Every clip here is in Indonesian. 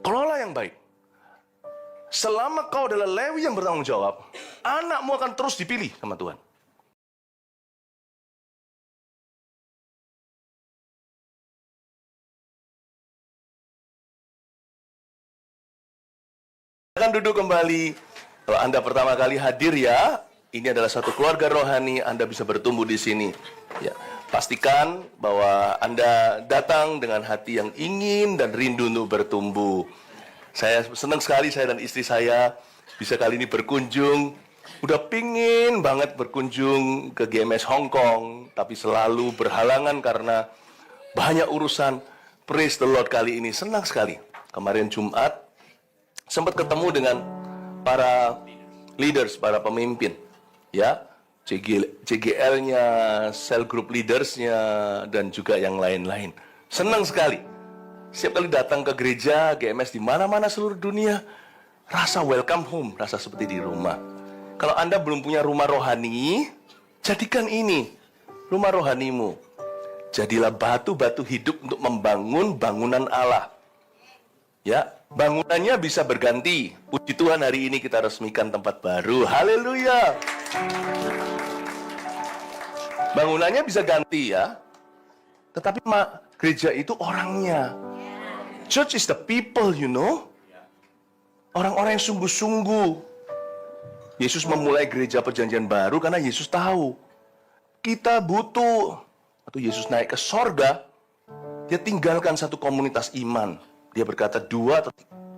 Kelola yang baik. Selama kau adalah Lewi yang bertanggung jawab, anakmu akan terus dipilih sama Tuhan. Akan duduk kembali. Kalau Anda pertama kali hadir ya, ini adalah satu keluarga rohani, Anda bisa bertumbuh di sini. Ya, pastikan bahwa Anda datang dengan hati yang ingin dan rindu untuk bertumbuh. Saya senang sekali, saya dan istri saya bisa kali ini berkunjung. Udah pingin banget berkunjung ke GMS Hong Kong, tapi selalu berhalangan karena banyak urusan. Praise the Lord, kali ini senang sekali. Kemarin Jumat sempat ketemu dengan para leaders, para pemimpin, ya, CGL-nya, cell group leaders-nya, dan juga yang lain-lain. Senang sekali. Setiap kali datang ke gereja, GMS di mana-mana seluruh dunia, rasa welcome home, rasa seperti di rumah. Kalau Anda belum punya rumah rohani, jadikan ini rumah rohanimu. Jadilah batu-batu hidup untuk membangun bangunan Allah. Ya, bangunannya bisa berganti. Puji Tuhan, hari ini kita resmikan tempat baru. Haleluya. Bangunannya bisa ganti ya. Tetapi gereja itu orangnya. Church is the people, you know. Orang-orang yang sungguh-sungguh. Yesus memulai gereja perjanjian baru karena Yesus tahu kita butuh. Atau Yesus naik ke sorga, dia tinggalkan satu komunitas iman. Dia berkata, 2 atau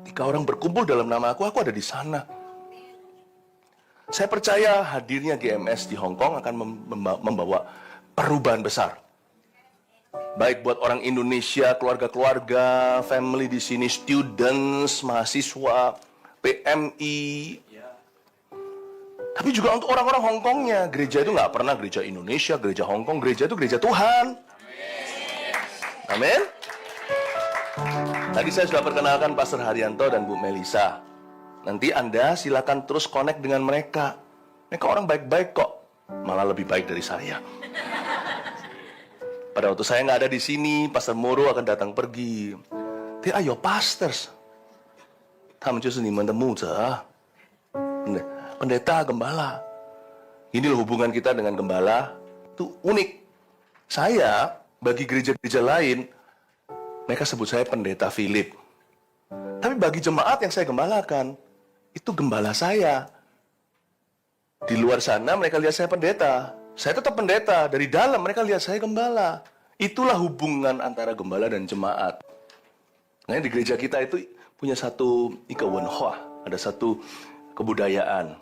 3 orang berkumpul dalam nama aku ada di sana. Saya percaya hadirnya GMS di Hong Kong akan membawa perubahan besar. Baik buat orang Indonesia, keluarga-keluarga, family di sini, students, mahasiswa, PMI. Tapi juga untuk orang-orang Hong Kongnya. Gereja itu nggak pernah gereja Indonesia, gereja Hong Kong. Gereja itu gereja Tuhan. Amin. Tadi saya sudah perkenalkan Pastor Haryanto dan Bu Melisa. Nanti Anda silakan terus connect dengan mereka. Mereka orang baik-baik kok. Malah lebih baik dari saya. Pada waktu saya nggak ada di sini, Pastor Moro akan datang pergi. They are your pastors. 他们就是你们的牧者。Pendeta, gembala. Inilah hubungan kita dengan gembala. Itu unik. Saya, bagi gereja-gereja lain, mereka sebut saya pendeta Philip. Tapi bagi jemaat yang saya gembalakan, itu gembala saya. Di luar sana mereka lihat saya pendeta. Saya tetap pendeta. Dari dalam mereka lihat saya gembala. Itulah hubungan antara gembala dan jemaat. Nah, di gereja kita itu punya satu ikawenhua, ada satu kebudayaan.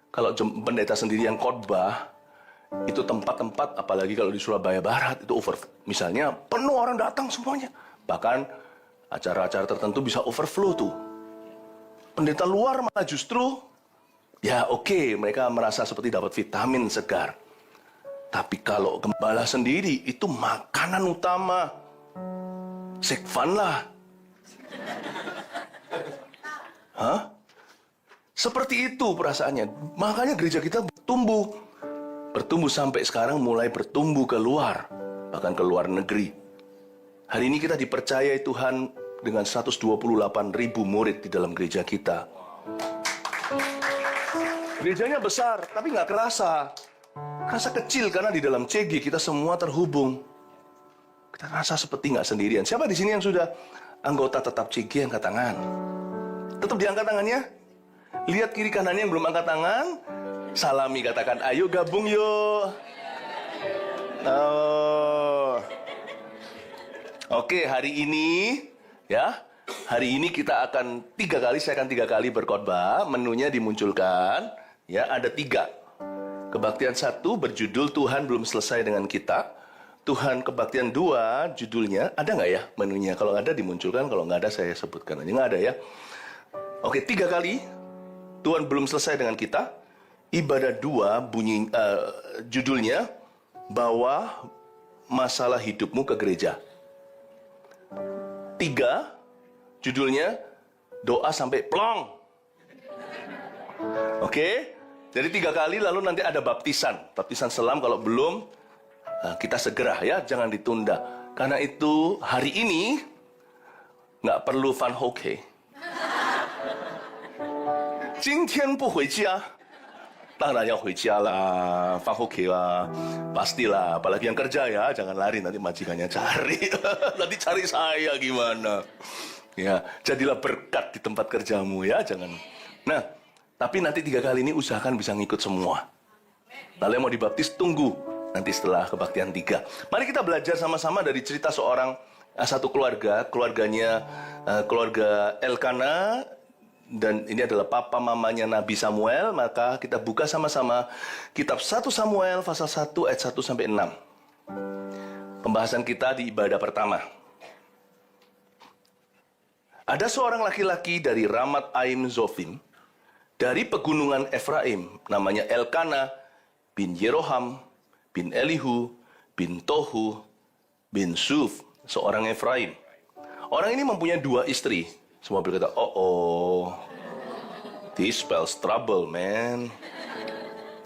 Kalau pendeta sendiri yang khotbah, itu tempat-tempat, apalagi kalau di Surabaya Barat, itu misalnya penuh orang datang semuanya. Bahkan acara-acara tertentu bisa overflow tuh. Pendeta luar malah justru, ya oke, mereka merasa seperti dapat vitamin segar. Tapi kalau gembala sendiri, itu makanan utama. Sekvan lah. Hah? Seperti itu perasaannya. Makanya gereja kita bertumbuh. Bertumbuh sampai sekarang mulai bertumbuh keluar. Bahkan ke luar negeri. Hari ini kita dipercayai Tuhan dengan 128.000 murid di dalam gereja kita. Gerejanya besar, tapi nggak kerasa. Kerasa kecil karena di dalam CG kita semua terhubung. Kita rasa seperti nggak sendirian. Siapa di sini yang sudah anggota tetap CG, angkat tangan? Tetap diangkat tangannya. Lihat kiri kanannya yang belum angkat tangan. Salami, katakan, ayo gabung yuk. Oh. Oke, hari ini ya. Hari ini kita akan 3 kali, saya akan 3 kali berkhotbah. Menunya dimunculkan. Ya, ada 3. Kebaktian 1 berjudul Tuhan belum selesai dengan kita. Tuhan kebaktian 2 judulnya, ada nggak ya menunya? Kalau ada dimunculkan, kalau nggak ada saya sebutkan aja. Nggak ada ya. Oke, 3 kali. Tuhan belum selesai dengan kita. Ibadah 2 judulnya, bawa masalah hidupmu ke gereja. 3 judulnya, doa sampai plong. Oke, jadi 3 kali, lalu nanti ada baptisan. Baptisan selam kalau belum, kita segera ya, jangan ditunda. Karena itu hari ini nggak perlu Van Hoke. 今天不回家 当然要回家啦, Van Hoke lah, pastilah. Apalagi yang kerja ya, jangan lari nanti majikannya cari. Nanti cari saya gimana? Ya, jadilah berkat di tempat kerjamu ya, jangan. Nah, tapi nanti 3 kali ini usahakan bisa ngikut semua. Lalu yang mau dibaptis tunggu nanti setelah kebaktian 3. Mari kita belajar sama-sama dari cerita satu keluarganya keluarga Elkana. Dan ini adalah papa mamanya Nabi Samuel. Maka kita buka sama-sama kitab 1 Samuel pasal 1 ayat 1 sampai 6. Pembahasan kita di ibadah pertama. Ada seorang laki-laki dari Ramat Aim Zofim, dari pegunungan Efraim, namanya Elkana bin Yeroham bin Elihu bin Tohu bin Suf, seorang Efraim. Orang ini mempunyai 2 istri. Semua berkata, oh, this spells trouble, man.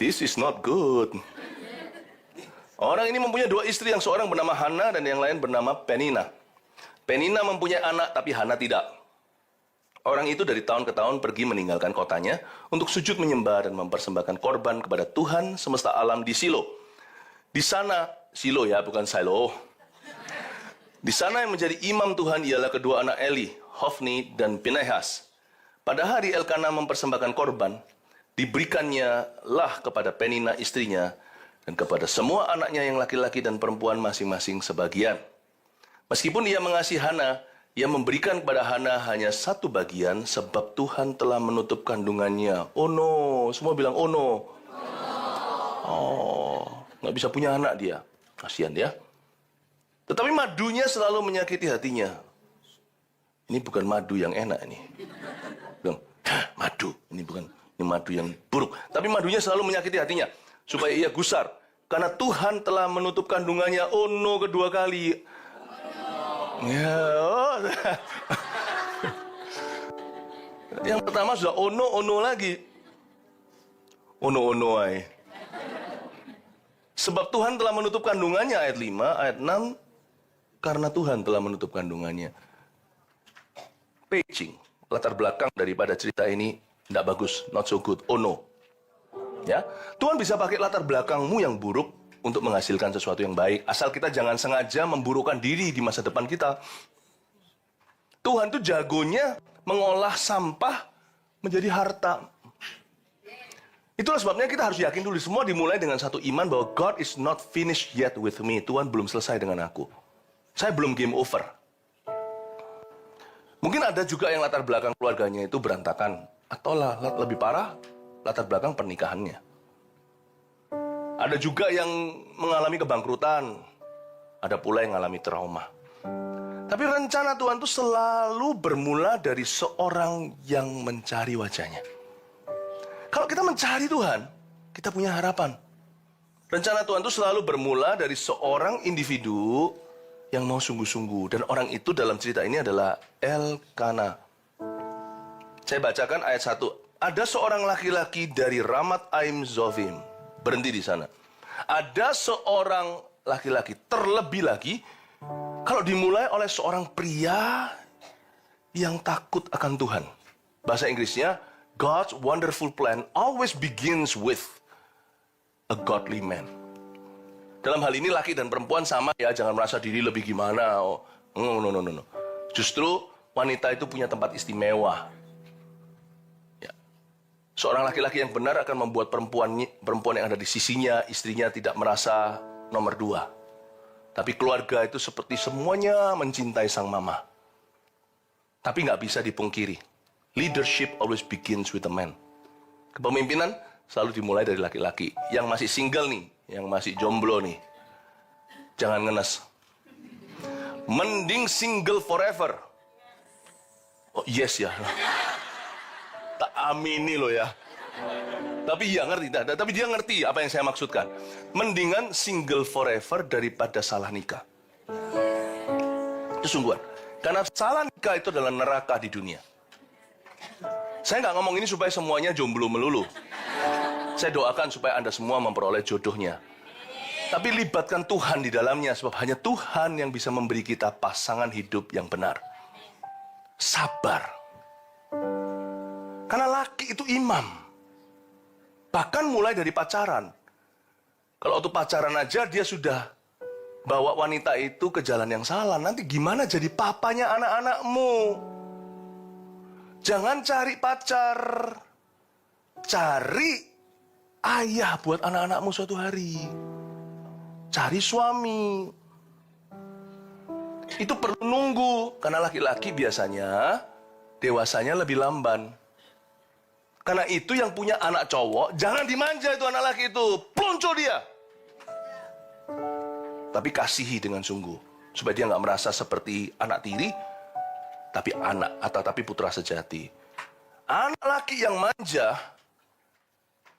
This is not good. Orang ini mempunyai 2 istri, yang seorang bernama Hana dan yang lain bernama Penina. Penina mempunyai anak, tapi Hana tidak. Orang itu dari tahun ke tahun pergi meninggalkan kotanya untuk sujud menyembah dan mempersembahkan korban kepada Tuhan semesta alam di Silo. Di sana, Silo ya, bukan Silo. Di sana yang menjadi imam Tuhan ialah kedua anak Eli, Hofni dan Pinehas. Pada hari Elkana mempersembahkan korban, diberikannya lah kepada Penina istrinya dan kepada semua anaknya yang laki-laki dan perempuan masing-masing sebagian. Meskipun ia mengasihi Hana, ia memberikan kepada Hana hanya 1 bagian sebab Tuhan telah menutup kandungannya. Oh no, semua bilang oh no. Oh, nggak bisa punya anak dia. Kasihan dia. Tetapi madunya selalu menyakiti hatinya. Ini bukan madu yang enak ini. Bilang, madu. Ini bukan, ini madu yang buruk. Tapi madunya selalu menyakiti hatinya. Supaya ia gusar. Karena Tuhan telah menutup kandungannya. Oh no, 2 kali. Ya, oh. Yang pertama sudah ono lagi. Ono ay. Sebab Tuhan telah menutup kandungannya, ayat 5, ayat 6. Karena Tuhan telah menutup kandungannya. Paging, latar belakang daripada cerita ini tidak bagus, not so good, oh no. Ya, Tuhan bisa pakai latar belakangmu yang buruk untuk menghasilkan sesuatu yang baik, asal kita jangan sengaja memburukkan diri di masa depan kita. Tuhan tuh jagonya mengolah sampah menjadi harta. Itulah sebabnya kita harus yakin dulu, semua dimulai dengan satu iman bahwa God is not finished yet with me. Tuhan belum selesai dengan aku. Saya belum game over. Mungkin ada juga yang latar belakang keluarganya itu berantakan. Atau lebih parah, latar belakang pernikahannya. Ada juga yang mengalami kebangkrutan. Ada pula yang mengalami trauma. Tapi rencana Tuhan itu selalu bermula dari seorang yang mencari wajahnya. Kalau kita mencari Tuhan, kita punya harapan. Rencana Tuhan itu selalu bermula dari seorang individu yang mau sungguh-sungguh. Dan orang itu dalam cerita ini adalah Elkana. Saya bacakan ayat 1. Ada seorang laki-laki dari Ramat Aim Zofim. Berhenti di sana. Ada seorang laki-laki, terlebih lagi, kalau dimulai oleh seorang pria yang takut akan Tuhan. Bahasa Inggrisnya, God's wonderful plan always begins with a godly man. Dalam hal ini laki dan perempuan sama ya, jangan merasa diri lebih gimana. Oh, no. Justru wanita itu punya tempat istimewa. Ya. Seorang laki-laki yang benar akan membuat perempuan yang ada di sisinya, istrinya tidak merasa nomor 2. Tapi keluarga itu seperti semuanya mencintai sang mama. Tapi nggak bisa dipungkiri. Leadership always begins with a man. Kepemimpinan selalu dimulai dari laki-laki. Yang masih single nih, yang masih jomblo nih, jangan ngenes. Mending single forever. Oh yes ya. Tak amini loh ya. Tapi dia ngerti apa yang saya maksudkan. Mendingan single forever daripada salah nikah. Itu sungguhan. Karena salah nikah itu adalah neraka di dunia. Saya nggak ngomong ini supaya semuanya jomblo melulu. Saya doakan supaya Anda semua memperoleh jodohnya. Tapi libatkan Tuhan di dalamnya, sebab hanya Tuhan yang bisa memberi kita pasangan hidup yang benar. sabar. Karena laki itu imam. Bahkan mulai dari pacaran. Kalau waktu pacaran aja dia sudah bawa wanita itu ke jalan yang salah. Nanti gimana jadi papanya anak-anakmu? Jangan cari pacar. Cari ayah buat anak-anakmu suatu hari. Cari suami. Itu perlu nunggu. Karena laki-laki biasanya dewasanya lebih lamban. Karena itu yang punya anak cowok, jangan dimanja itu anak laki itu. Pelonco dia. Tapi kasihi dengan sungguh. Supaya dia nggak merasa seperti anak tiri, tapi anak atau tapi putra sejati. Anak laki yang manja,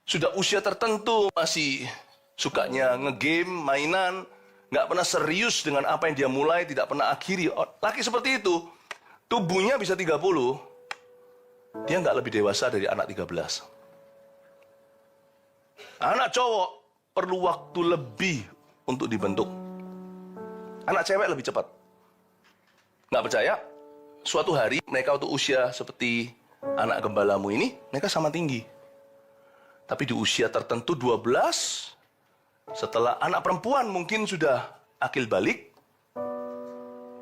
sudah usia tertentu masih sukanya ngegame, mainan, nggak pernah serius dengan apa yang dia mulai, tidak pernah akhiri. Laki seperti itu, tubuhnya bisa 30, dia nggak lebih dewasa dari anak 13. Anak cowok perlu waktu lebih untuk dibentuk. Anak cewek lebih cepat. Nggak percaya? Suatu hari mereka waktu usia seperti anak gembalamu ini, mereka sama tinggi. Tapi di usia tertentu 12, setelah anak perempuan mungkin sudah akil balik,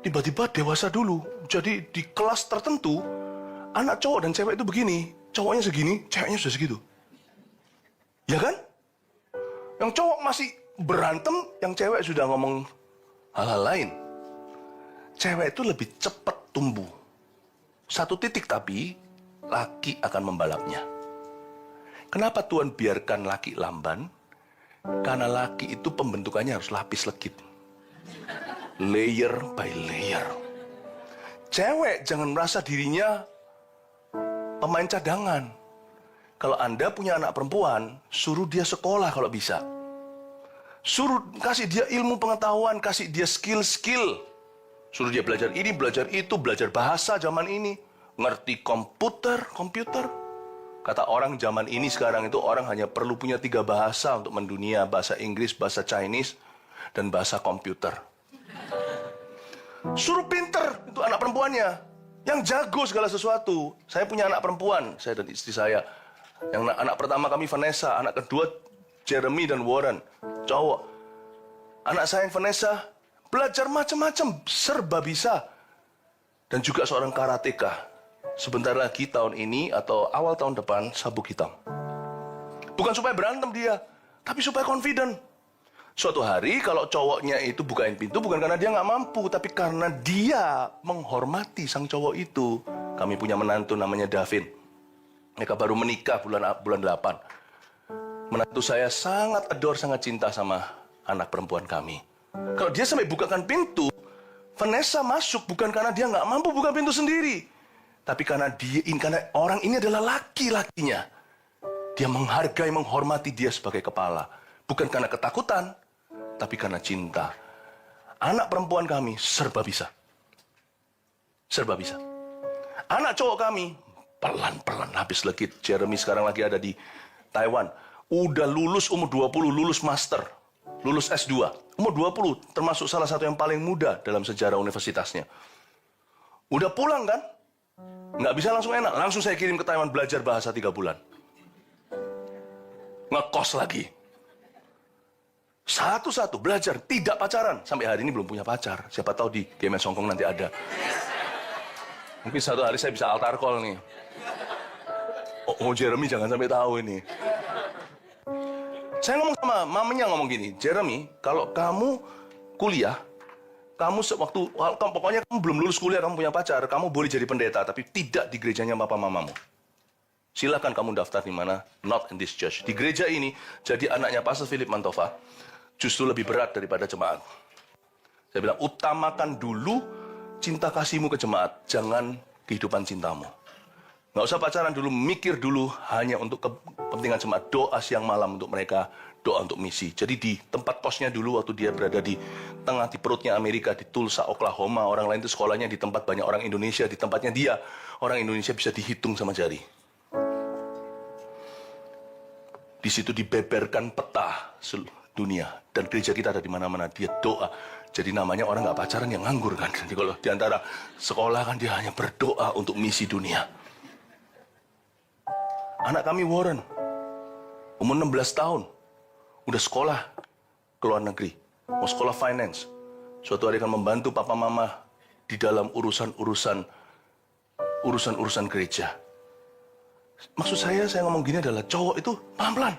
tiba-tiba dewasa dulu. Jadi di kelas tertentu, anak cowok dan cewek itu begini. Cowoknya segini, ceweknya sudah segitu. Ya kan? Yang cowok masih berantem, yang cewek sudah ngomong hal-hal lain. Cewek itu lebih cepat tumbuh. Satu titik tapi, laki akan membalapnya. Kenapa Tuhan biarkan laki lamban? Karena laki itu pembentukannya harus lapis legit. Layer by layer. Cewek jangan merasa dirinya pemain cadangan. Kalau Anda punya anak perempuan, suruh dia sekolah kalau bisa. Suruh kasih dia ilmu pengetahuan, kasih dia skill-skill. Suruh dia belajar ini, belajar itu, belajar bahasa zaman ini. Ngerti komputer. Kata orang zaman ini sekarang itu orang hanya perlu punya 3 bahasa untuk mendunia. Bahasa Inggris, bahasa Chinese, dan bahasa komputer. Suruh pinter, itu anak perempuannya. Yang jago segala sesuatu. Saya punya anak perempuan, saya dan istri saya. Yang anak pertama kami Vanessa, anak kedua Jeremy dan Warren, cowok. Anak saya yang Vanessa belajar macam-macam, serba bisa. Dan juga seorang karateka. Sebentar lagi tahun ini atau awal tahun depan sabuk hitam. Bukan supaya berantem dia, tapi supaya confident. Suatu hari kalau cowoknya itu bukain pintu bukan karena dia nggak mampu, tapi karena dia menghormati sang cowok itu. Kami punya menantu namanya Davin. Mereka baru menikah bulan 8. Menantu saya sangat adore, sangat cinta sama anak perempuan kami. Kalau dia sampai bukakan pintu, Vanessa masuk bukan karena dia nggak mampu buka pintu sendiri. Tapi karena karena orang ini adalah laki-lakinya. Dia menghargai, menghormati dia sebagai kepala. Bukan karena ketakutan, tapi karena cinta. Anak perempuan kami serba bisa. Serba bisa. Anak cowok kami pelan-pelan habis legit. Jeremy sekarang lagi ada di Taiwan. Udah lulus umur 20, lulus master. Lulus S2. Umur 20, termasuk salah satu yang paling muda dalam sejarah universitasnya. Udah pulang kan? Nggak bisa langsung enak. Langsung saya kirim ke Taiwan belajar bahasa 3 bulan. Ngekos lagi. Satu-satu belajar, tidak pacaran. Sampai hari ini belum punya pacar. Siapa tahu di Gemes Hongkong nanti ada. Mungkin satu hari saya bisa altar call nih. Oh Jeremy jangan sampai tahu ini. Saya ngomong sama mamanya ngomong gini, Jeremy, kalau kamu kuliah, pokoknya kamu belum lulus kuliah, kamu punya pacar, kamu boleh jadi pendeta, tapi tidak di gerejanya papa mamamu. Silakan kamu daftar di mana, not in this church. Di gereja ini, jadi anaknya Pastor Philip Mantova, justru lebih berat daripada jemaat. Saya bilang, utamakan dulu cinta kasihmu ke jemaat, jangan kehidupan cintamu. Nggak usah pacaran dulu, mikir dulu hanya untuk kepentingan jemaat. Doa siang malam untuk mereka, doa untuk misi. Jadi di tempat kosnya dulu waktu dia berada di tengah, di perutnya Amerika, di Tulsa, Oklahoma. Orang lain itu sekolahnya di tempat banyak orang Indonesia. Di tempatnya dia, orang Indonesia bisa dihitung sama jari. Di situ dibeberkan peta seluruh dunia. Dan gereja kita ada di mana-mana. Dia doa. Jadi namanya orang nggak pacaran yang nganggur kan. Jadi kalau di antara sekolah kan dia hanya berdoa untuk misi dunia. Anak kami Warren, umur 16 tahun, udah sekolah ke luar negeri, mau sekolah finance. Suatu hari akan membantu papa mama di dalam urusan-urusan gereja. Maksud saya ngomong gini adalah cowok itu pelan-pelan.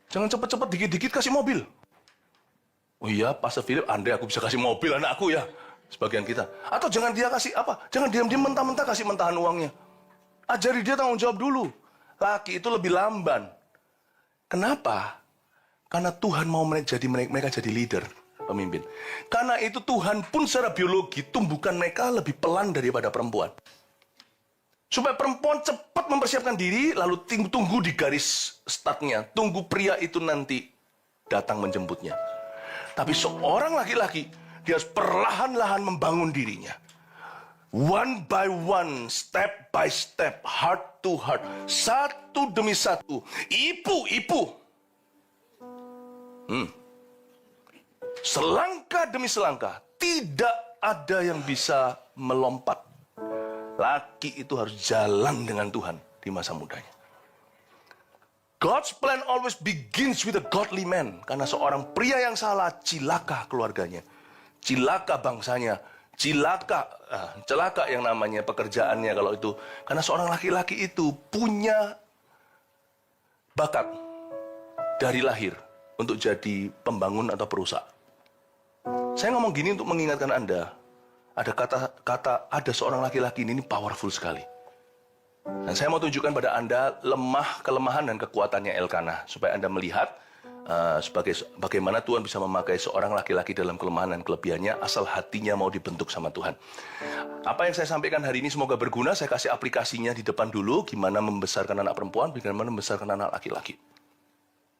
Jangan cepet-cepet dikit-dikit kasih mobil. Oh iya, Pastor Philip, andai aku bisa kasih mobil anakku ya. Sebagian kita. Atau jangan dia kasih apa? Jangan diam-diam mentah-mentah kasih mentahan uangnya. Ajari dia tanggung jawab dulu. Laki itu lebih lamban. Kenapa? Karena Tuhan mau mereka jadi leader, pemimpin. Karena itu Tuhan pun secara biologi tumbuhkan mereka lebih pelan daripada perempuan. Supaya perempuan cepat mempersiapkan diri, lalu tunggu di garis startnya. Tunggu pria itu nanti datang menjemputnya. Tapi seorang laki-laki, dia harus perlahan-lahan membangun dirinya. One by one, step by step, heart to heart. Satu demi satu. Ipu. Selangkah demi selangkah. Tidak ada yang bisa melompat. Laki itu harus jalan dengan Tuhan di masa mudanya. God's plan always begins with a godly man. Karena seorang pria yang salah, cilaka keluarganya. Cilaka bangsanya. Celaka yang namanya pekerjaannya kalau itu. Karena seorang laki-laki itu punya bakat dari lahir untuk jadi pembangun atau perusak. Saya ngomong gini untuk mengingatkan Anda. Ada kata ada seorang laki-laki ini powerful sekali. Dan saya mau tunjukkan pada Anda kelemahan dan kekuatannya Elkanah. Supaya Anda melihat bagaimana Tuhan bisa memakai seorang laki-laki dalam kelemahan dan kelebihannya asal hatinya mau dibentuk sama Tuhan. Apa yang saya sampaikan hari ini semoga berguna. Saya kasih aplikasinya di depan dulu. Gimana membesarkan anak perempuan, bagaimana membesarkan anak laki-laki.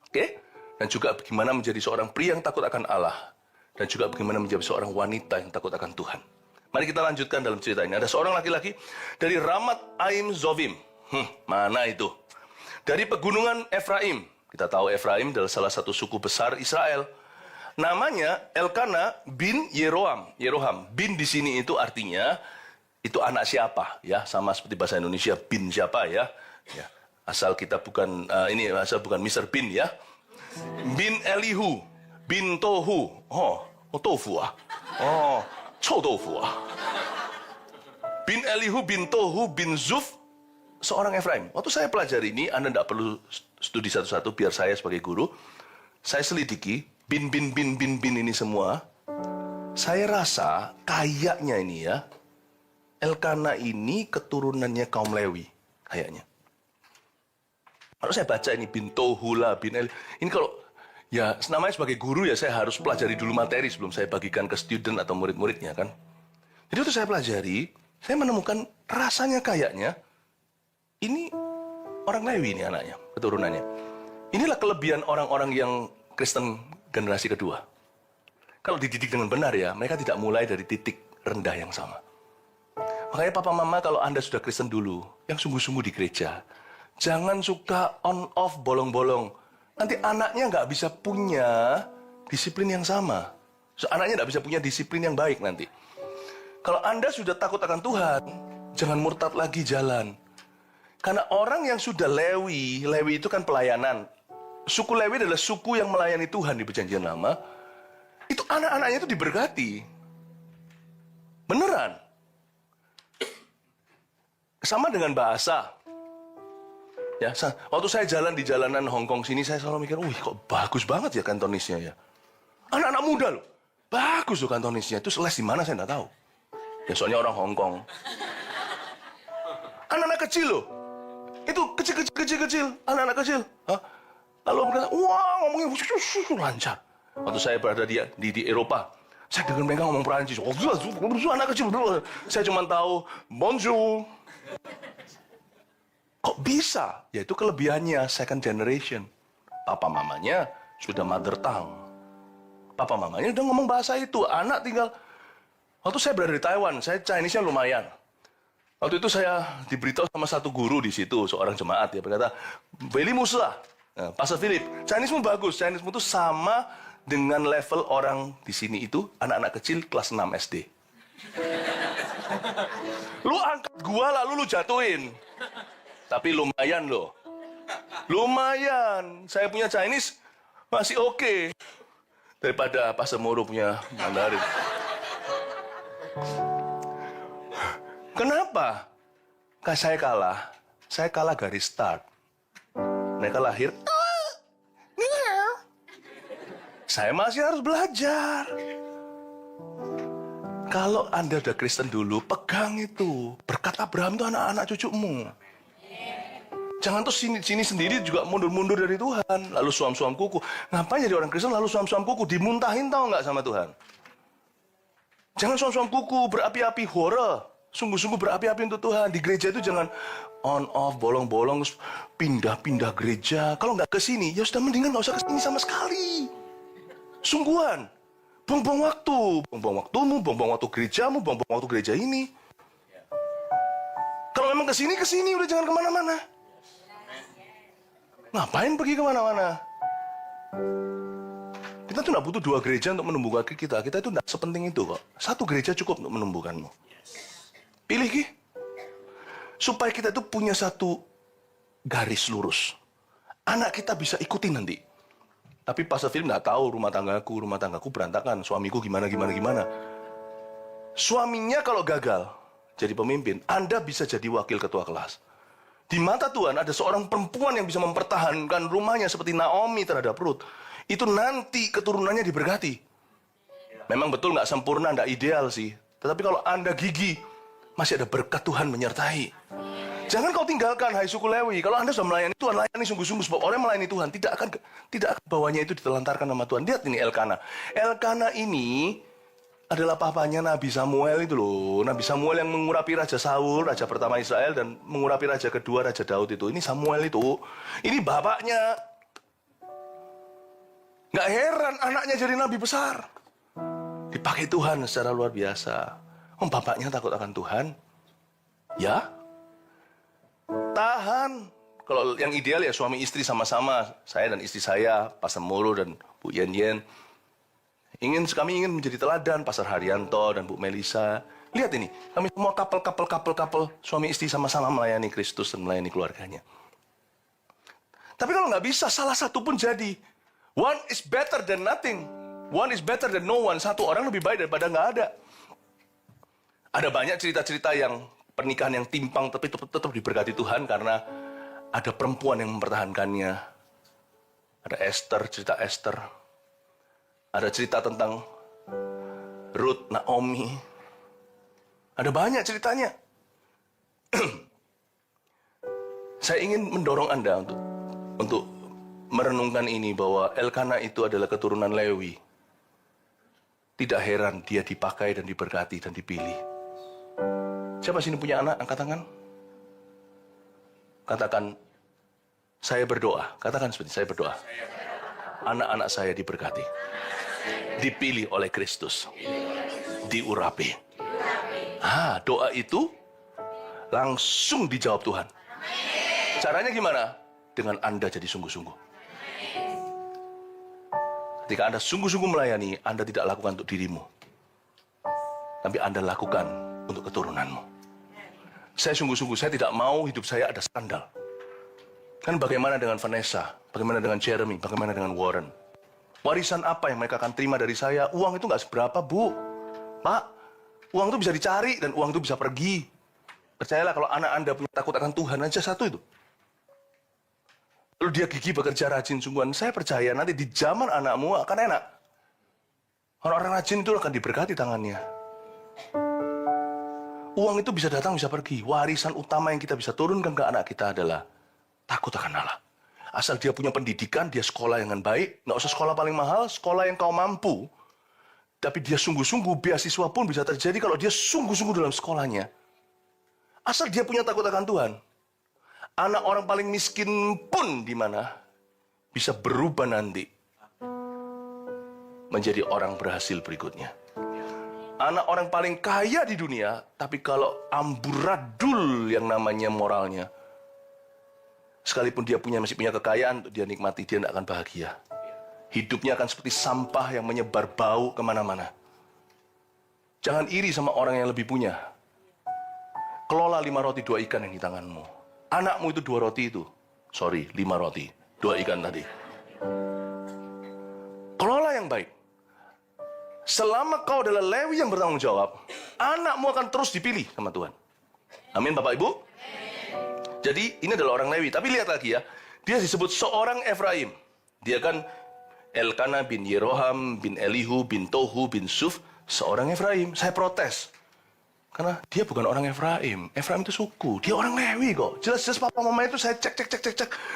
Oke? Dan juga bagaimana menjadi seorang pria yang takut akan Allah. Dan juga bagaimana menjadi seorang wanita yang takut akan Tuhan. Mari kita lanjutkan dalam cerita ini. Ada seorang laki-laki dari Ramat Aim Zovim. Mana itu? Dari pegunungan Efraim. Kita tahu Efraim adalah salah satu suku besar Israel. Namanya Elkanah bin Yeroham. Bin di sini itu artinya itu anak siapa? Ya, sama seperti bahasa Indonesia bin siapa ya? Ya. Asal kita bukan bukan Mr. Bin ya. Bin Elihu, bin Tohu. Tofu ah. Chou tofu ah. Bin Elihu, bin Tohu, bin Zuf, seorang Efraim. Waktu saya pelajari ini, Anda tidak perlu studi satu-satu, biar saya sebagai guru. Saya selidiki, bin ini semua. Saya rasa kayaknya ini ya, Elkanah ini keturunannya kaum Lewi, kayaknya. Kalau saya baca ini, bin Tohula, bin Elihu. Ini kalau, ya namanya sebagai guru ya, saya harus pelajari dulu materi sebelum saya bagikan ke student atau murid-muridnya kan. Jadi waktu saya pelajari, saya menemukan rasanya kayaknya ini orang Lewi ini anaknya, keturunannya. Inilah kelebihan orang-orang yang Kristen generasi kedua. Kalau dididik dengan benar ya, mereka tidak mulai dari titik rendah yang sama. Makanya papa mama kalau Anda sudah Kristen dulu, yang sungguh-sungguh di gereja, jangan suka on-off bolong-bolong. Nanti anaknya nggak bisa punya disiplin yang sama. Anaknya nggak bisa punya disiplin yang baik nanti. Kalau Anda sudah takut akan Tuhan, jangan murtad lagi jalan. Karena orang yang sudah Lewi itu kan pelayanan. Suku Lewi adalah suku yang melayani Tuhan di Perjanjian Lama. Itu anak-anaknya itu diberkati. Beneran. Sama dengan bahasa. Ya, waktu saya jalan di jalanan Hong Kong sini, saya selalu mikir, wih kok bagus banget ya kantonisnya ya. Anak-anak muda loh. Bagus loh kantonisnya. Itu les di mana saya nggak tahu. Ya soalnya orang Hong Kong. Anak-anak kecil loh. Itu kecil. Anak-anak kecil. Hah? Lalu berkata, wah ngomongnya lancar. Waktu saya berada di Eropa, saya dengar mereka ngomong Perancis. Anak kecil. Saya cuma tahu bonjour. Kok bisa? Ya itu kelebihannya second generation. Papa mamanya sudah mother tongue. Papa mamanya udah ngomong bahasa itu. Anak tinggal. Waktu saya berada di Taiwan, saya Chinese-nya lumayan. Waktu itu saya diberitahu sama satu guru di situ, seorang jemaat ya berkata, Beli Musa, Pastor Philip, Chinese-mu bagus, Chinese-mu itu sama dengan level orang di sini itu anak-anak kecil kelas 6 SD. Lu angkat gua lalu lu jatuhin. Tapi lumayan loh. Lumayan. Saya punya Chinese masih oke. Daripada Pak Semoro punya Mandarin. Kenapa? Saya kalah. Saya kalah garis start. Mereka lahir. Saya masih harus belajar. Kalau Anda udah Kristen dulu, pegang itu. Berkat Abraham itu anak-anak cucumu. Jangan tuh sini sendiri juga mundur-mundur dari Tuhan. Lalu suam-suam kuku. Ngapain jadi orang Kristen lalu suam-suam kuku? Dimuntahin tahu nggak sama Tuhan? Jangan suam-suam kuku, berapi-api, horor. Sungguh-sungguh berapi-api untuk Tuhan. Di gereja itu jangan on-off, bolong-bolong, pindah-pindah gereja. Kalau nggak ke sini, ya sudah mendingan nggak usah ke sini sama sekali. Sungguhan. Buang-buang waktu. Buang-buang waktumu, buang-buang waktu gerejamu, buang-buang waktu gereja ini. Kalau memang ke sini, udah jangan kemana-mana. Ngapain pergi kemana-mana? Kita tuh nggak butuh 2 gereja untuk menumbuhkan kita. Kita itu nggak sepenting itu kok. 1 gereja cukup untuk menumbuhkanmu. Pilih Ki. Supaya kita itu punya satu garis lurus. Anak kita bisa ikuti nanti. Tapi Pastor Philip nggak tahu rumah tanggaku berantakan. Suamiku gimana. Suaminya kalau gagal jadi pemimpin, Anda bisa jadi wakil ketua kelas. Di mata Tuhan ada seorang perempuan yang bisa mempertahankan rumahnya seperti Naomi terhadap Ruth. Itu nanti keturunannya diberkati. Memang betul nggak sempurna, nggak ideal sih. Tetapi kalau Anda gigih, masih ada berkat Tuhan menyertai. Jangan kau tinggalkan, hai suku Lewi. Kalau Anda sudah melayani Tuhan, layani sungguh-sungguh. Sebab orang yang melayani Tuhan tidak akan bawahnya itu ditelantarkan sama Tuhan. Lihat ini Elkana. Elkana ini adalah papanya Nabi Samuel itu loh. Nabi Samuel yang mengurapi Raja Saul, Raja pertama Israel, dan mengurapi Raja kedua, Raja Daud itu. Ini Samuel itu. Ini bapaknya. Nggak heran anaknya jadi nabi besar. Dipakai Tuhan secara luar biasa. Bapaknya takut akan Tuhan. Ya. Tahan. Kalau yang ideal ya suami istri sama-sama. Saya dan istri saya, Pak Semoro dan Bu Yen. Kami ingin menjadi teladan, Pastor Haryanto dan Bu Melisa. Lihat ini, kami semua couple, suami istri sama-sama melayani Kristus dan melayani keluarganya. Tapi kalau nggak bisa, salah satu pun jadi. One is better than nothing. One is better than no one. Satu orang lebih baik daripada nggak ada. Ada banyak cerita-cerita yang pernikahan yang timpang tapi tetap diberkati Tuhan karena ada perempuan yang mempertahankannya. Ada Esther, cerita Esther. Ada cerita tentang Ruth, Naomi. Ada banyak ceritanya. Saya ingin mendorong Anda untuk merenungkan ini bahwa Elkana itu adalah keturunan Lewi. Tidak heran dia dipakai dan diberkati dan dipilih. Siapa sini punya anak? Angkat tangan. Katakan, saya berdoa. Katakan seperti saya berdoa. Anak-anak saya diberkati. Dipilih oleh Kristus. Diurapi. Doa itu langsung dijawab Tuhan. Caranya gimana? Dengan Anda jadi sungguh-sungguh. Ketika Anda sungguh-sungguh melayani, Anda tidak lakukan untuk dirimu. Tapi Anda lakukan untuk keturunanmu. Saya sungguh-sungguh, saya tidak mau hidup saya ada skandal. Kan bagaimana dengan Vanessa? Bagaimana dengan Jeremy? Bagaimana dengan Warren? Warisan apa yang mereka akan terima dari saya? Uang itu nggak seberapa, Bu. Pak, uang itu bisa dicari dan uang itu bisa pergi. Percayalah kalau anak Anda punya takut akan Tuhan aja satu itu. Lalu dia gigih bekerja rajin sungguhan. Saya percaya nanti di zaman anakmu akan enak. Orang-orang rajin itu akan diberkati tangannya. Uang itu bisa datang, bisa pergi. Warisan utama yang kita bisa turunkan ke anak kita adalah takut akan Allah. Asal dia punya pendidikan, dia sekolah dengan baik. Nggak usah sekolah paling mahal, sekolah yang kau mampu. Tapi dia sungguh-sungguh, beasiswa pun bisa terjadi kalau dia sungguh-sungguh dalam sekolahnya. Asal dia punya takut akan Tuhan. Anak orang paling miskin pun di mana bisa berubah nanti menjadi orang berhasil berikutnya. Anak orang paling kaya di dunia, tapi kalau amburadul yang namanya moralnya, sekalipun dia masih punya kekayaan untuk dia nikmati, dia tidak akan bahagia. Hidupnya akan seperti sampah yang menyebar bau kemana-mana. Jangan iri sama orang yang lebih punya. Kelola 5 roti 2 ikan yang di tanganmu. Anakmu itu 2 roti itu. 5 roti 2 ikan tadi. Kelola yang baik. Selama kau adalah Lewi yang bertanggung jawab, anakmu akan terus dipilih sama Tuhan. Amin, Bapak Ibu. Jadi ini adalah orang Lewi. Tapi lihat lagi ya, dia disebut seorang Efraim. Dia kan Elkana bin Yeroham bin Elihu bin Tohu bin Suf, seorang Efraim. Saya protes. Karena dia bukan orang Efraim. Efraim itu suku. Dia orang Lewi kok. Jelas-jelas papa mama itu saya cek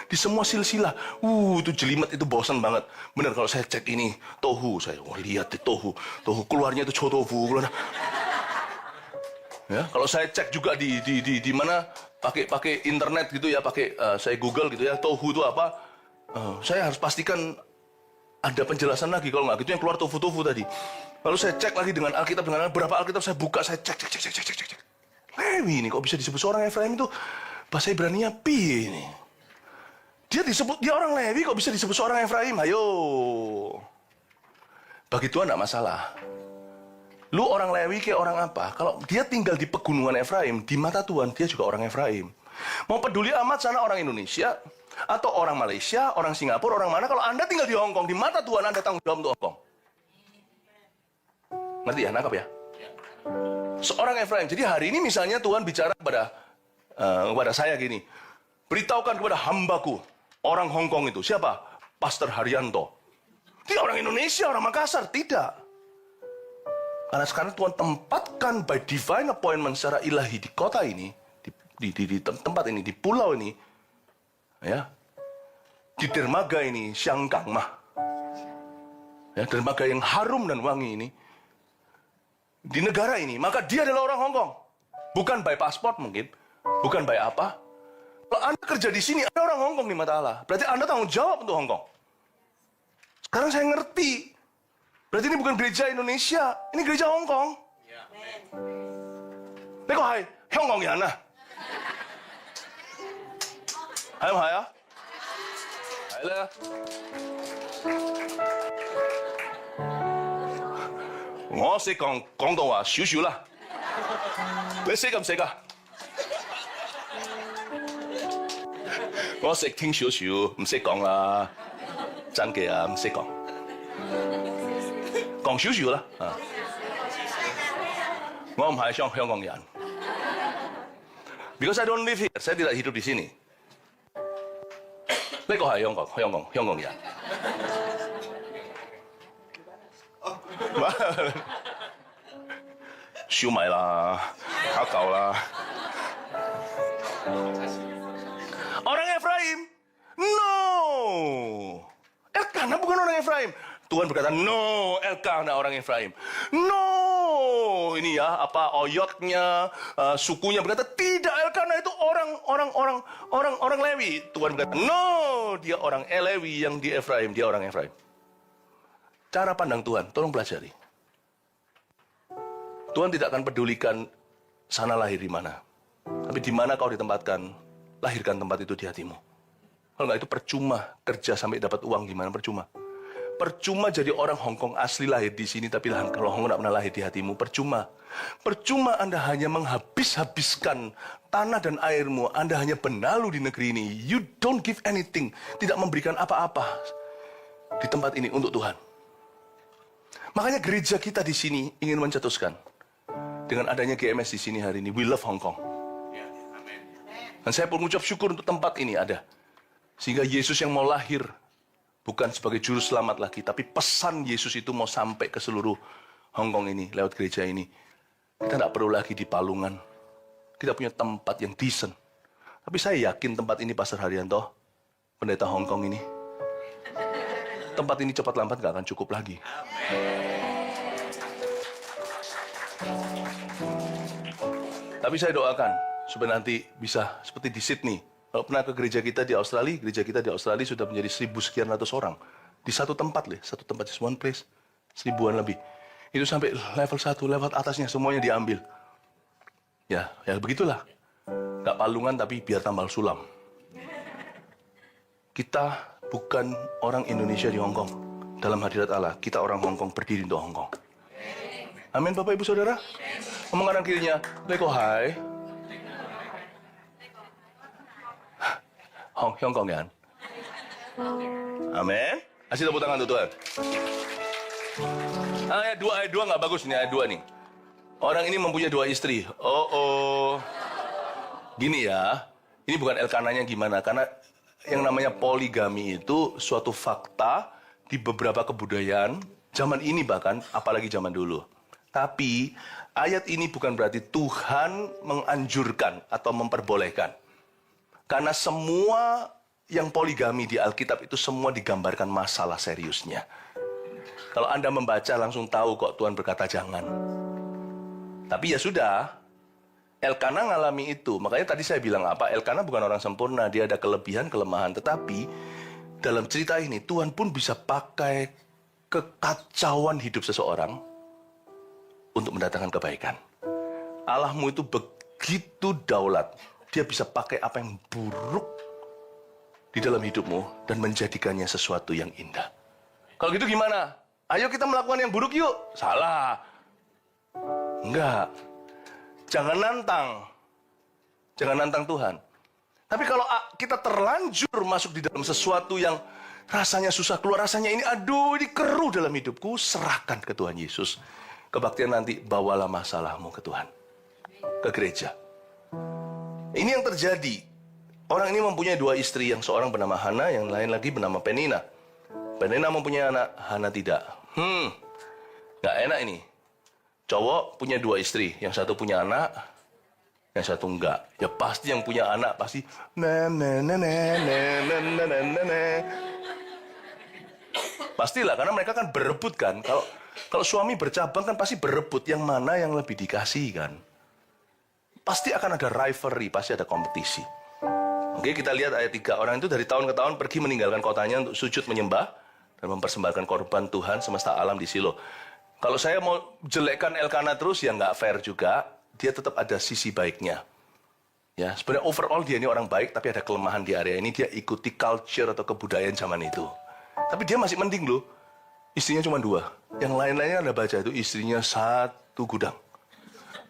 di semua silsilah. Itu jelimet, itu bosan banget. Benar kalau saya cek ini Tohu, saya lihat di Tohu keluarnya itu Chotofu. Ya, kalau saya cek juga di mana pakai internet gitu ya, saya Google gitu ya, Tohu itu apa? Saya harus pastikan ada penjelasan lagi, kalau nggak gitu yang keluar tofu tadi. Lalu saya cek lagi dengan Alkitab, dengan berapa Alkitab saya buka, saya cek. Lewi ini kok bisa disebut seorang Efraim itu bahasa Ibrani-nya pi ini. Dia orang Lewi kok bisa disebut seorang Efraim? Ayo. Bagi Tuhan enggak masalah. Lu orang Lewi kayak orang apa? Kalau dia tinggal di pegunungan Efraim, di mata Tuhan dia juga orang Efraim. Mau peduli amat sana orang Indonesia atau orang Malaysia, orang Singapura, orang mana, kalau Anda tinggal di Hong Kong, di mata Tuhan Anda tanggung jawab untuk Hong Kong. Ngerti ya? Nangkap ya? Seorang Efraim. Jadi hari ini misalnya Tuhan bicara kepada saya gini, beritahukan kepada hambaku, orang Hong Kong itu, siapa? Pastor Haryanto. Dia orang Indonesia, orang Makassar. Tidak. Karena sekarang Tuhan tempatkan by divine appointment secara ilahi di kota ini, di tempat ini, di pulau ini, ya, di dermaga ini, Siangkang mah, ya, dermaga yang harum dan wangi ini, di negara ini, maka dia adalah orang Hong Kong, bukan by pasport mungkin, bukan by apa. Kalau Anda kerja di sini, Anda orang Hong Kong di mata Allah, berarti Anda tanggung jawab untuk Hong Kong. Sekarang saya ngerti, berarti ini bukan gereja Indonesia, ini gereja Hong Kong. Ini kok hai, Hong Kong ya nah? 係唔係啊？係啦。我識講廣東話少少啦。你識唔識啊？我識聽少少，唔識講啦。真嘅啊，唔識講。講少少啦。啊。我唔係香港人。Because I don't live here， saya tidak hidup di sini。呢個係香港人。燒米啦，黑狗啦。Orang Efraim? No. Elkana bukan orang Efraim. Tuhan berkata, no, Elkana orang Efraim. No, ini ya, oyotnya, sukunya berkata, tidak, Elkana itu orang Lewi. Tuhan berkata, no, dia orang Lewi yang di Efraim, dia orang Efraim. Cara pandang Tuhan, tolong pelajari. Tuhan tidak akan pedulikan sana lahir di mana. Tapi di mana kau ditempatkan, lahirkan tempat itu di hatimu. Kalau nggak itu percuma kerja sampai dapat uang gimana, percuma. Percuma jadi orang Hong Kong asli lahir di sini, tapi kalau Hong Kong tidak pernah lahir di hatimu, percuma. Percuma Anda hanya menghabiskan tanah dan airmu, Anda hanya benalu di negeri ini. You don't give anything, tidak memberikan apa-apa di tempat ini untuk Tuhan. Makanya gereja kita di sini ingin mencetuskan dengan adanya GMS di sini hari ini, we love Hong Kong. Dan saya pun mengucap syukur untuk tempat ini ada. Sehingga Yesus yang mau lahir bukan sebagai juru selamat lagi, tapi pesan Yesus itu mau sampai ke seluruh Hong Kong ini lewat gereja ini. Kita tidak perlu lagi di palungan. Kita punya tempat yang decent. Tapi saya yakin tempat ini, Pastor Haryanto, pendeta Hong Kong ini, tempat ini cepat lambat gak akan cukup lagi. Tapi saya doakan supaya nanti bisa seperti di Sydney. Kalau pernah ke gereja kita di Australia sudah menjadi 1,000 sekian ratus orang. Di satu tempat, just one place, 1,000-an lebih. Itu sampai level 1, level atasnya semuanya diambil. Ya begitulah. Gak palungan tapi biar tambal sulam. Kita bukan orang Indonesia di Hong Kong. dalam hadirat Allah. Kita orang Hong Kong berdiri untuk Hong Kong. Amin Bapak Ibu Saudara. Ngomong kanan kirinya, Leko hai. Hong Kong kan? Amin. Kasih tepuk tangan untuk Tuhan. Ayat 2 nggak bagus nih, ayat 2 nih. Orang ini mempunyai 2 istri. Gini ya, ini bukan Elkananya gimana, karena yang namanya poligami itu suatu fakta di beberapa kebudayaan, zaman ini bahkan, apalagi zaman dulu. Tapi, ayat ini bukan berarti Tuhan menganjurkan atau memperbolehkan. Karena semua yang poligami di Alkitab itu semua digambarkan masalah seriusnya. Kalau Anda membaca langsung tahu kok Tuhan berkata jangan. Tapi ya sudah, Elkana ngalami itu. Makanya tadi saya bilang apa? Elkana bukan orang sempurna. Dia ada kelebihan, kelemahan. Tetapi dalam cerita ini Tuhan pun bisa pakai kekacauan hidup seseorang untuk mendatangkan kebaikan. Allahmu itu begitu daulat. Dia bisa pakai apa yang buruk di dalam hidupmu dan menjadikannya sesuatu yang indah. Kalau gitu gimana? Ayo kita melakukan yang buruk yuk. Salah. Enggak. Jangan nantang. Jangan nantang Tuhan. Tapi kalau kita terlanjur masuk di dalam sesuatu yang rasanya susah keluar, rasanya ini, aduh, ini keruh dalam hidupku, serahkan ke Tuhan Yesus. Kebaktian nanti, bawalah masalahmu ke Tuhan. Ke gereja. Ini yang terjadi. Orang ini mempunyai 2 istri, yang seorang bernama Hana, yang lain lagi bernama Penina. Penina mempunyai anak, Hana tidak. Nggak enak ini. Cowok punya 2 istri, yang satu punya anak, yang satu enggak. Ya pasti yang punya anak pasti pastilah, karena mereka kan berebut kan. Kalau suami bercabang kan pasti berebut yang mana yang lebih dikasih kan. Pasti akan ada rivalry, pasti ada kompetisi. Oke, kita lihat ayat 3. Orang itu dari tahun ke tahun pergi meninggalkan kotanya untuk sujud menyembah dan mempersembahkan korban Tuhan semesta alam di Silo. Kalau saya mau jelekkan Elkana terus, ya nggak fair juga. Dia tetap ada sisi baiknya. Ya, sebenarnya overall dia ini orang baik, tapi ada kelemahan di area ini. Dia ikuti culture atau kebudayaan zaman itu. Tapi dia masih mending loh. Istrinya cuma 2. Yang lain-lainnya Anda baca itu istrinya 1 gudang.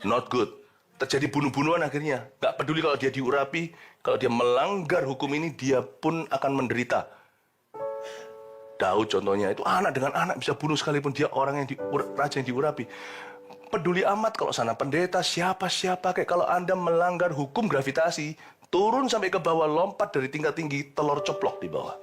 Not good. Terjadi bunuh-bunuhan akhirnya. Nggak peduli kalau dia diurapi, kalau dia melanggar hukum ini, dia pun akan menderita. Daud contohnya, itu anak dengan anak bisa bunuh sekalipun dia orang yang raja yang diurapi. Peduli amat kalau sana pendeta, siapa-siapa. Kayak kalau Anda melanggar hukum gravitasi, turun sampai ke bawah, lompat dari tingkat tinggi, telur ceplok di bawah.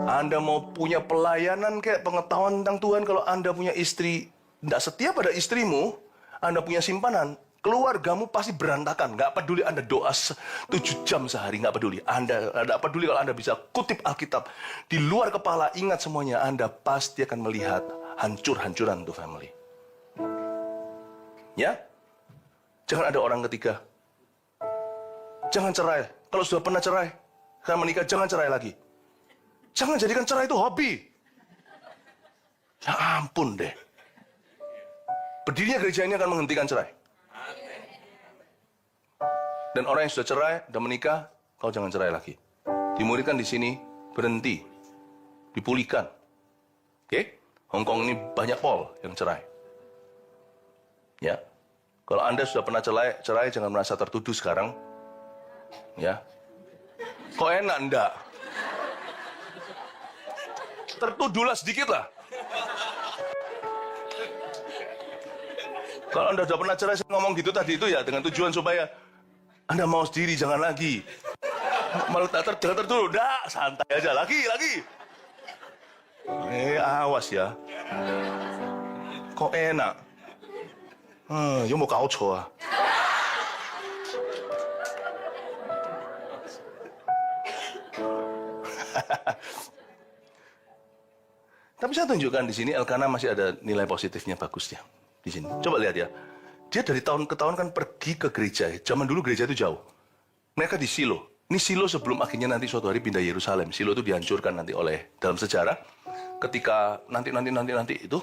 Anda mau punya pelayanan kayak pengetahuan tentang Tuhan, kalau Anda punya istri, tidak setia pada istrimu, Anda punya simpanan, keluargamu pasti berantakan. Nggak peduli Anda doa 7 jam sehari, nggak peduli. Anda nggak peduli kalau Anda bisa kutip Alkitab. Di luar kepala, ingat semuanya, Anda pasti akan melihat hancur-hancuran untuk family. Ya? Jangan ada orang ketiga. Jangan cerai. Kalau sudah pernah cerai, karena menikah, jangan cerai lagi. Jangan jadikan cerai itu hobi. Ya ampun deh. Berdirinya gereja ini akan menghentikan cerai. Dan orang yang sudah cerai, sudah menikah, kau jangan cerai lagi. Dimuridkan di sini, berhenti. Dipulihkan. Oke? Hong Kong ini banyak pol yang cerai. Ya. Kalau Anda sudah pernah cerai, jangan merasa tertuduh sekarang. Ya. Kok enak enggak? Tertuduhlah sedikit lah. Kalau Anda sudah pernah cerai, saya ngomong gitu tadi itu ya, dengan tujuan supaya Anda mau sendiri, jangan lagi. Malah jangan tertuduh. Udah, santai aja. Lagi. Awas ya. Kok enak? Yo mau kau coba. Tapi saya tunjukkan di sini Elkana masih ada nilai positifnya, bagusnya. Di sini. Coba lihat ya. Dia dari tahun ke tahun kan pergi ke gereja. Zaman dulu gereja itu jauh. Mereka di Silo. Ini Silo sebelum akhirnya nanti suatu hari pindah Yerusalem. Silo itu dihancurkan nanti oleh, dalam sejarah, ketika nanti itu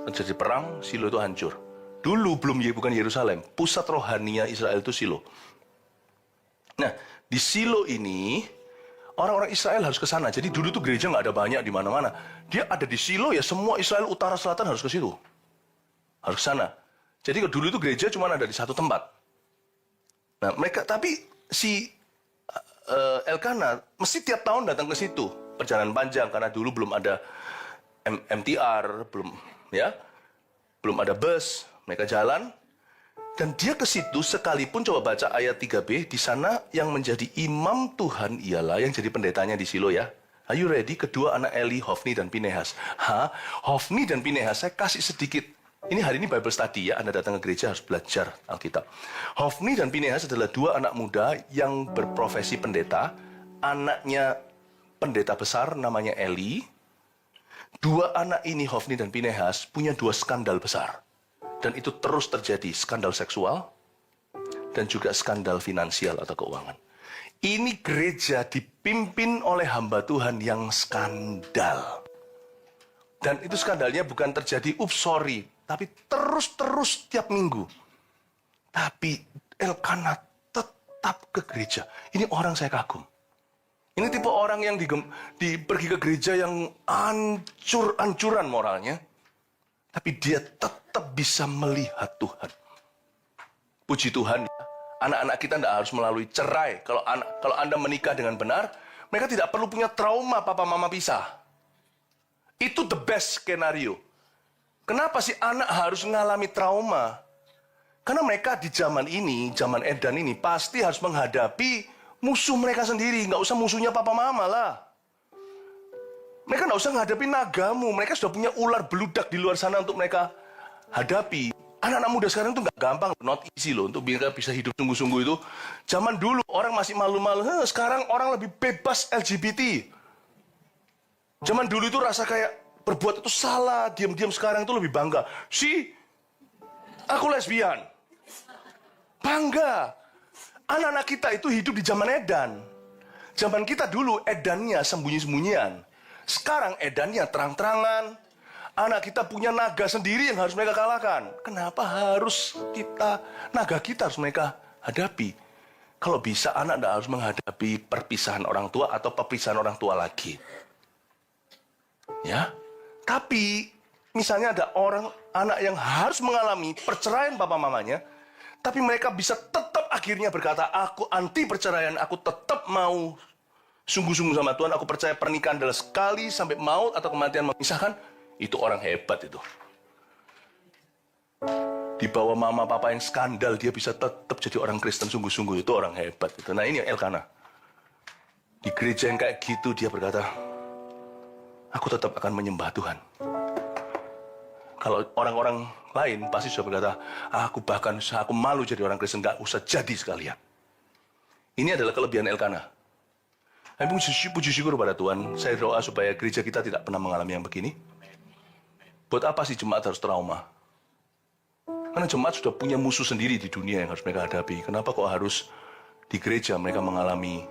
terjadi perang, Silo itu hancur. Dulu bukan Yerusalem. Pusat rohania Israel itu Silo. Nah, di Silo ini, Orang-orang Israel harus ke sana. Jadi dulu tuh gereja nggak ada banyak di mana-mana. Dia ada di Shilo, ya semua Israel utara selatan harus ke situ. Harus ke sana. Jadi dulu itu gereja cuma ada di satu tempat. Nah, mereka, tapi si Elkana mesti tiap tahun datang ke situ. Perjalanan panjang, karena dulu belum ada MTR, belum ada bus. Mereka jalan. Dan dia ke situ sekalipun, coba baca ayat 3b, di sana yang menjadi imam Tuhan ialah yang jadi pendetanya di Shilo ya. Are you ready? Kedua anak Eli, Hofni dan Pinehas. Hofni dan Pinehas, saya kasih sedikit. Ini hari ini Bible study ya, Anda datang ke gereja harus belajar Alkitab. Hofni dan Pinehas adalah dua anak muda yang berprofesi pendeta. Anaknya pendeta besar namanya Eli. Dua anak ini, Hofni dan Pinehas, punya dua skandal besar. Dan itu terus terjadi, skandal seksual dan juga skandal finansial atau keuangan. Ini gereja dipimpin oleh hamba Tuhan yang skandal. Dan itu skandalnya bukan terjadi, sorry, tapi terus tiap minggu. Tapi Elkana tetap ke gereja. Ini orang saya kagum. Ini tipe orang yang pergi ke gereja yang hancur-hancuran moralnya. Tapi dia tetap bisa melihat Tuhan. Puji Tuhan, anak-anak kita tidak harus melalui cerai. Kalau Anda menikah dengan benar, mereka tidak perlu punya trauma papa mama pisah. Itu the best skenario. Kenapa sih anak harus mengalami trauma? Karena mereka di zaman ini, zaman edan ini, pasti harus menghadapi musuh mereka sendiri. Nggak usah musuhnya papa mama lah. Mereka nggak usah menghadapi nagamu. Mereka sudah punya ular beludak di luar sana untuk mereka hadapi. Anak-anak muda sekarang itu nggak gampang, not easy loh, untuk mereka bisa hidup sungguh-sungguh itu. Zaman dulu orang masih malu-malu, sekarang orang lebih bebas LGBT. Zaman dulu itu rasa kayak berbuat itu salah, diam-diam sekarang itu lebih bangga. Aku lesbian. Bangga. Anak-anak kita itu hidup di zaman edan. Zaman kita dulu edannya sembunyi-sembunyian. Sekarang edannya terang-terangan. Anak kita punya naga sendiri yang harus mereka kalahkan. Kenapa harus naga kita harus mereka hadapi? Kalau bisa anak tidak harus menghadapi perpisahan orang tua atau perpisahan orang tua lagi. Ya, tapi misalnya ada anak yang harus mengalami perceraian papa mamanya, tapi mereka bisa tetap akhirnya berkata, aku anti perceraian, aku tetap mau sungguh-sungguh sama Tuhan, aku percaya pernikahan adalah sekali sampai maut atau kematian memisahkan. Itu orang hebat itu. Di bawah mama papa yang skandal, dia bisa tetap jadi orang Kristen sungguh-sungguh. Itu orang hebat itu. Nah ini Elkana. Di gereja yang kayak gitu dia berkata, aku tetap akan menyembah Tuhan. Kalau orang-orang lain pasti sudah berkata, aku malu jadi orang Kristen, gak usah jadi sekalian. Ini adalah kelebihan Elkana. Puji syukur pada Tuhan. Saya doa supaya gereja kita tidak pernah mengalami yang begini. Buat apa sih jemaat harus trauma? Karena jemaat sudah punya musuh sendiri di dunia yang harus mereka hadapi. Kenapa kok harus di gereja mereka mengalami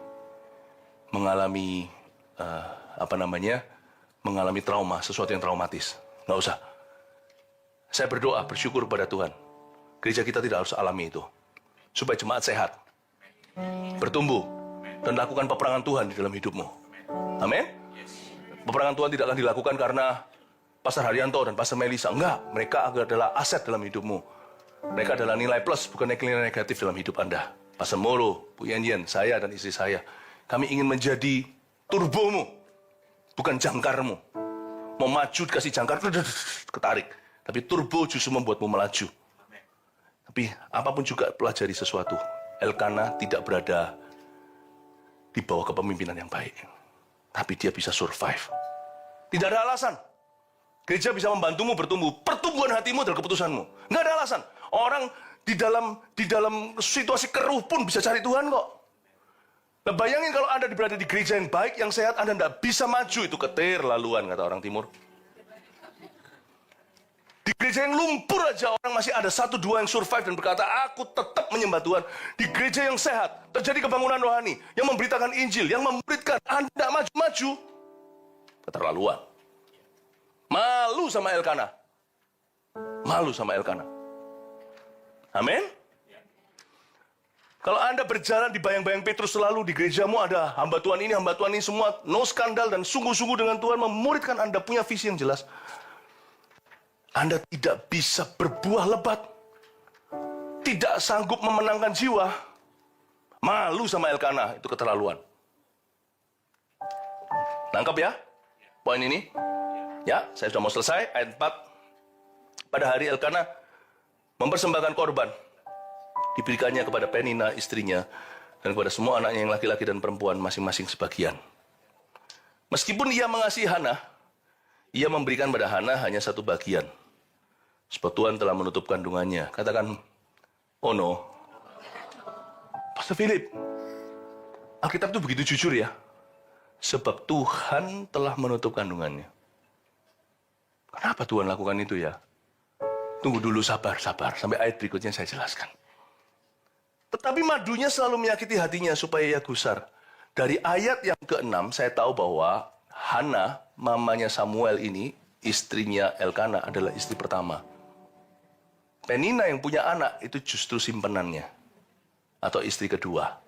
trauma, sesuatu yang traumatis? Nggak usah. Saya berdoa, bersyukur pada Tuhan. Gereja kita tidak harus alami itu. Supaya jemaat sehat, bertumbuh, dan lakukan peperangan Tuhan di dalam hidupmu. Amin. Peperangan Tuhan tidak akan dilakukan karena Pastor Haryanto dan Pastor Melisa. Enggak, mereka adalah aset dalam hidupmu. Mereka adalah nilai plus, bukan nilai negatif dalam hidup Anda. Pastor Moro, Bu Yen, saya dan istri saya. Kami ingin menjadi turbomu, bukan jangkarmu. Mau maju dikasih jangkar, ketarik. Tapi turbo justru membuatmu melaju. Tapi apapun juga pelajari sesuatu. Elkana tidak berada di bawah kepemimpinan yang baik. Tapi dia bisa survive. Tidak ada alasan. Gereja bisa membantumu bertumbuh. Pertumbuhan hatimu adalah keputusanmu. Nggak ada alasan. Orang di dalam situasi keruh pun bisa cari Tuhan kok. Nah, bayangin kalau Anda berada di gereja yang baik, yang sehat, Anda tidak bisa maju. Itu ketir laluan, kata orang timur. Di gereja yang lumpur aja orang masih ada 1-2 yang survive dan berkata, aku tetap menyembah Tuhan. Di gereja yang sehat, terjadi kebangunan rohani, yang memberitakan Injil, yang memberikan Anda maju-maju. Keterlaluan. Malu sama Elkana. Malu sama Elkana. Amin. Kalau Anda berjalan di bayang-bayang Petrus selalu di gerejamu ada hamba Tuhan ini semua no skandal dan sungguh-sungguh dengan Tuhan memuridkan Anda punya visi yang jelas. Anda tidak bisa berbuah lebat. Tidak sanggup memenangkan jiwa. Malu sama Elkanah, itu keterlaluan. Nangkep ya? Poin ini? Ya, saya sudah mau selesai. Ayat 4. Pada hari Elkanah mempersembahkan korban. Diberikannya kepada Penina istrinya dan kepada semua anaknya yang laki-laki dan perempuan masing-masing sebagian. Meskipun ia mengasihi Hana, ia memberikan pada Hana hanya satu bagian. Sebab Tuhan telah menutup kandungannya. Katakan, oh no. Pastor Philip, Alkitab itu begitu jujur ya. Sebab Tuhan telah menutup kandungannya. Kenapa Tuhan lakukan itu ya? Tunggu dulu, sabar. Sampai ayat berikutnya saya jelaskan. Tetapi madunya selalu menyakiti hatinya supaya ia gusar. Dari ayat yang ke-6 saya tahu bahwa Hana, mamanya Samuel ini, istrinya Elkanah adalah istri pertama. Penina yang punya anak itu justru simpenannya. Atau istri kedua.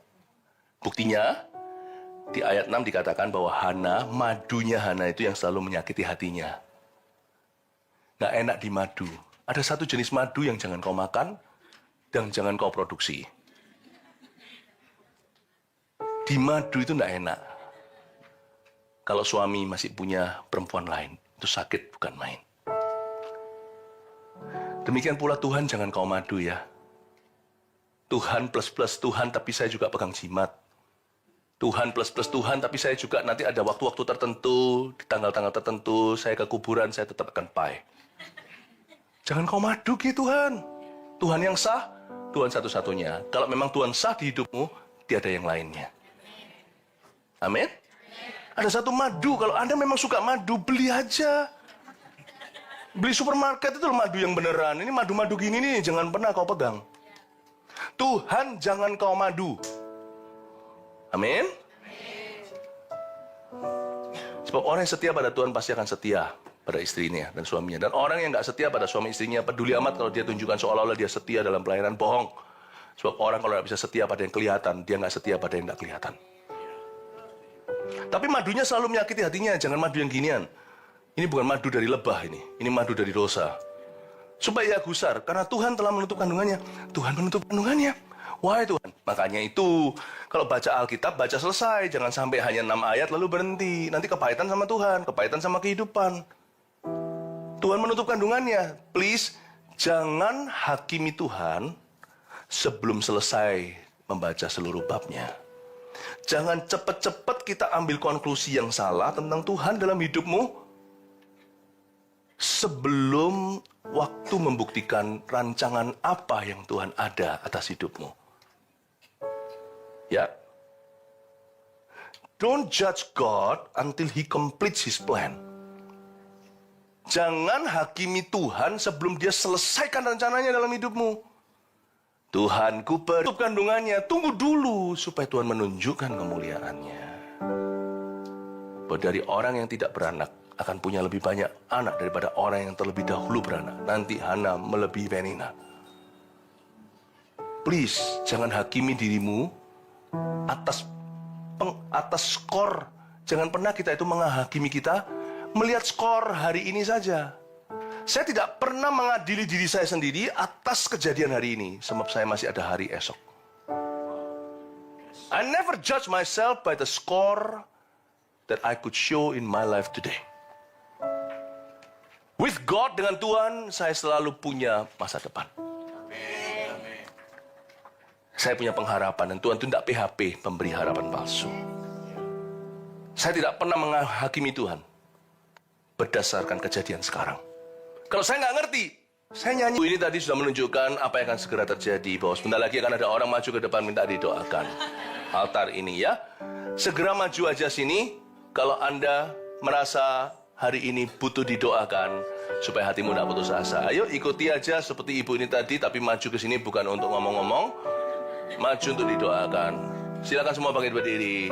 Buktinya, di ayat 6 dikatakan bahwa Hana, madunya Hana itu yang selalu menyakiti hatinya. Nggak enak di madu. Ada satu jenis madu yang jangan kau makan, dan jangan kau produksi. Di madu itu nggak enak. Kalau suami masih punya perempuan lain, itu sakit bukan main. Demikian pula Tuhan jangan kau madu ya. Tuhan plus Tuhan tapi saya juga pegang jimat. Tuhan plus Tuhan tapi saya juga nanti ada waktu-waktu tertentu, di tanggal-tanggal tertentu, saya ke kuburan, saya tetap akan pai. Jangan kau madu gitu Tuhan. Tuhan yang sah, Tuhan satu-satunya. Kalau memang Tuhan sah di hidupmu, tiada yang lainnya. Amin. Ada satu madu, kalau Anda memang suka madu, beli aja. Beli supermarket itu madu yang beneran. Ini madu-madu gini nih, jangan pernah kau pegang. Tuhan jangan kau madu. Amin. Sebab orang yang setia pada Tuhan pasti akan setia pada istrinya dan suaminya. Dan orang yang nggak setia pada suami istrinya, peduli amat kalau dia tunjukkan seolah-olah dia setia dalam pelayanan, bohong. Sebab orang kalau nggak bisa setia pada yang kelihatan, dia nggak setia pada yang nggak kelihatan. Tapi madunya selalu menyakiti hatinya, jangan madu yang ginian. Ini bukan madu dari lebah ini madu dari dosa. Supaya ia gusar, karena Tuhan telah menutup kandungannya. Tuhan menutup kandungannya. Wahai Tuhan, makanya itu, kalau baca Alkitab, baca selesai. Jangan sampai hanya 6 ayat lalu berhenti. Nanti kepahitan sama Tuhan, kepahitan sama kehidupan. Tuhan menutup kandungannya. Please, jangan hakimi Tuhan sebelum selesai membaca seluruh babnya. Jangan cepat-cepat kita ambil konklusi yang salah tentang Tuhan dalam hidupmu sebelum waktu membuktikan rancangan apa yang Tuhan ada atas hidupmu. Ya. Don't judge God until He completes His plan. Jangan hakimi Tuhan sebelum Dia selesaikan rencananya dalam hidupmu. Tuhanku menutup kandungannya. Tunggu dulu supaya Tuhan menunjukkan kemuliaannya. Bahwa dari orang yang tidak beranak akan punya lebih banyak anak daripada orang yang terlebih dahulu beranak. Nanti Hana melebihi Penina. Please, jangan hakimi dirimu atas skor. Jangan pernah kita itu menghakimi kita melihat skor hari ini saja. Saya tidak pernah mengadili diri saya sendiri atas kejadian hari ini, sebab saya masih ada hari esok. I never judge myself by the score that I could show in my life today. With God, dengan Tuhan, saya selalu punya masa depan. Saya punya pengharapan, dan Tuhan itu tidak PHP, pemberi harapan palsu. Saya tidak pernah menghakimi Tuhan berdasarkan kejadian sekarang. Kalau saya nggak ngerti, saya nyanyi. Ini tadi sudah menunjukkan apa yang akan segera terjadi. Bahwa sebentar lagi akan ada orang maju ke depan minta didoakan. Altar ini ya. Segera maju aja sini. Kalau Anda merasa hari ini butuh didoakan. Supaya hatimu tidak putus asa. Ayo ikuti aja seperti ibu ini tadi. Tapi maju ke sini bukan untuk ngomong-ngomong. Maju untuk didoakan. Silakan semua bangkit berdiri.